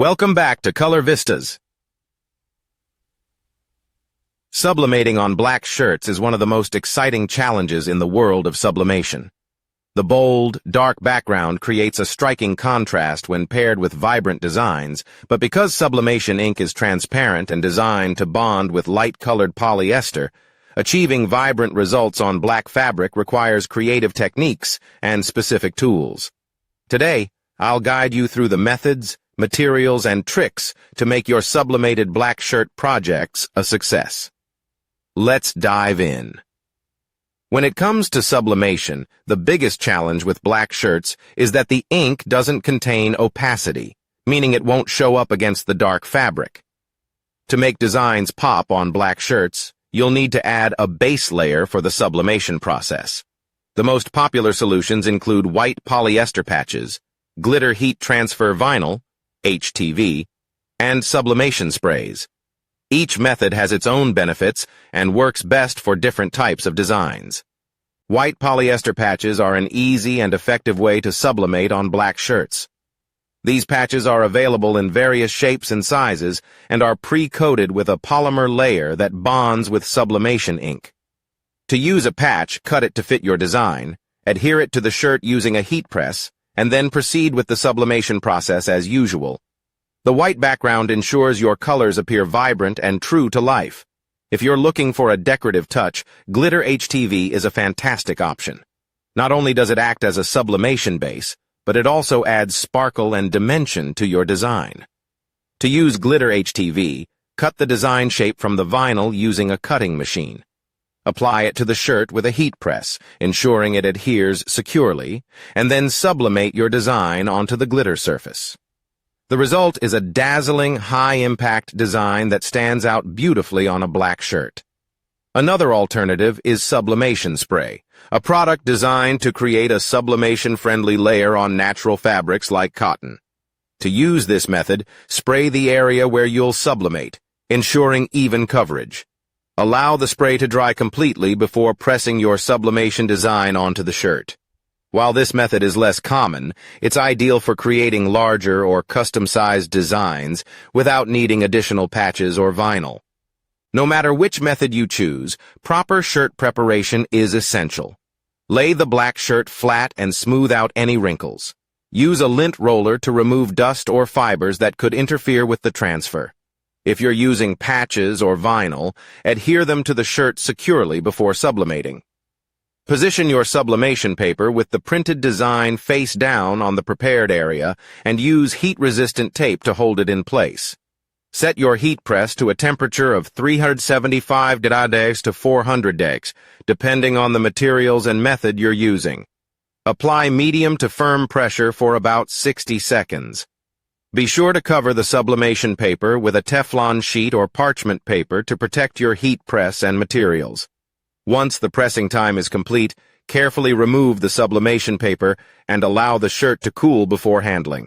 Welcome back to Color Vistas. Sublimating on black shirts is one of the most exciting challenges in the world of sublimation. The bold, dark background creates a striking contrast when paired with vibrant designs, but because sublimation ink is transparent and designed to bond with light-colored polyester, achieving vibrant results on black fabric requires creative techniques and specific tools. Today, I'll guide you through the methods, materials, and tricks to make your sublimated black shirt projects a success. Let's dive in. When it comes to sublimation, the biggest challenge with black shirts is that the ink doesn't contain opacity, meaning it won't show up against the dark fabric. To make designs pop on black shirts, you'll need to add a base layer for the sublimation process. The most popular solutions include white polyester patches, glitter heat transfer vinyl, HTV, and sublimation sprays. Each method has its own benefits and works best for different types of designs. White polyester patches are an easy and effective way to sublimate on black shirts. These patches are available in various shapes and sizes and are pre-coated with a polymer layer that bonds with sublimation ink. To use a patch, cut it to fit your design, adhere it to the shirt using a heat press, and then proceed with the sublimation process as usual. The white background ensures your colors appear vibrant and true to life. If you're looking for a decorative touch, glitter HTV is a fantastic option. Not only does it act as a sublimation base, but it also adds sparkle and dimension to your design. To use glitter HTV, cut the design shape from the vinyl using a cutting machine. Apply it to the shirt with a heat press, ensuring it adheres securely, and then sublimate your design onto the glitter surface. The result is a dazzling, high-impact design that stands out beautifully on a black shirt. Another alternative is sublimation spray, a product designed to create a sublimation-friendly layer on natural fabrics like cotton. To use this method, spray the area where you'll sublimate, ensuring even coverage. Allow the spray to dry completely before pressing your sublimation design onto the shirt. While this method is less common, it's ideal for creating larger or custom-sized designs without needing additional patches or vinyl. No matter which method you choose, proper shirt preparation is essential. Lay the black shirt flat and smooth out any wrinkles. Use a lint roller to remove dust or fibers that could interfere with the transfer. If you're using patches or vinyl, adhere them to the shirt securely before sublimating. Position your sublimation paper with the printed design face down on the prepared area and use heat-resistant tape to hold it in place. Set your heat press to a temperature of 375 degrees to 400 degrees, depending on the materials and method you're using. Apply medium to firm pressure for about 60 seconds. Be sure to cover the sublimation paper with a Teflon sheet or parchment paper to protect your heat press and materials. Once the pressing time is complete, carefully remove the sublimation paper and allow the shirt to cool before handling.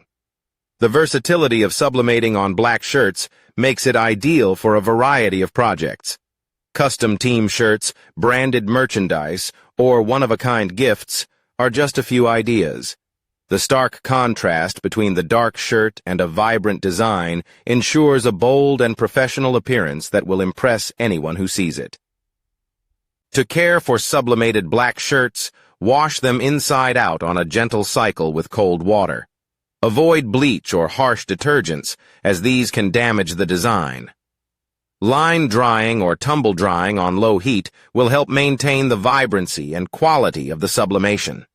The versatility of sublimating on black shirts makes it ideal for a variety of projects. Custom team shirts, branded merchandise, or one-of-a-kind gifts are just a few ideas. The stark contrast between the dark shirt and a vibrant design ensures a bold and professional appearance that will impress anyone who sees it. To care for sublimated black shirts, wash them inside out on a gentle cycle with cold water. Avoid bleach or harsh detergents, as these can damage the design. Line drying or tumble drying on low heat will help maintain the vibrancy and quality of the sublimation.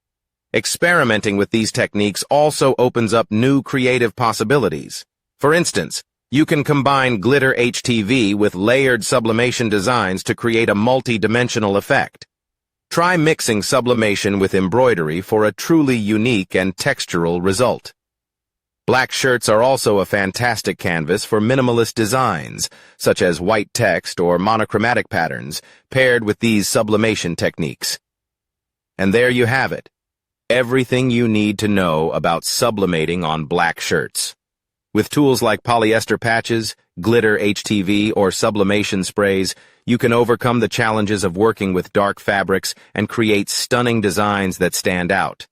Experimenting with these techniques also opens up new creative possibilities. For instance, you can combine glitter HTV with layered sublimation designs to create a multi-dimensional effect. Try mixing sublimation with embroidery for a truly unique and textural result. Black shirts are also a fantastic canvas for minimalist designs, such as white text or monochromatic patterns, paired with these sublimation techniques. And there you have it. Everything you need to know about sublimating on black shirts. With tools like polyester patches, glitter HTV, or sublimation sprays, you can overcome the challenges of working with dark fabrics and create stunning designs that stand out.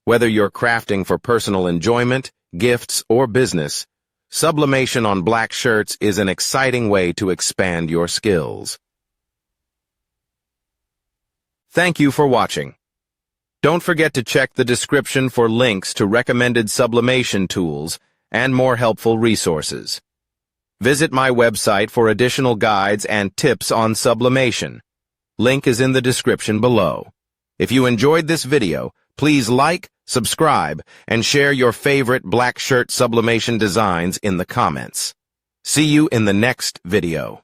Whether you're crafting for personal enjoyment, gifts, or business, Sublimation on black shirts is an exciting way to expand your skills. Thank you for watching. Don't forget to check the description for links to recommended sublimation tools and more helpful resources. Visit my website for additional guides and tips on sublimation. Link is in the description below. If you enjoyed this video, please like, subscribe, and share your favorite black shirt sublimation designs in the comments. See you in the next video.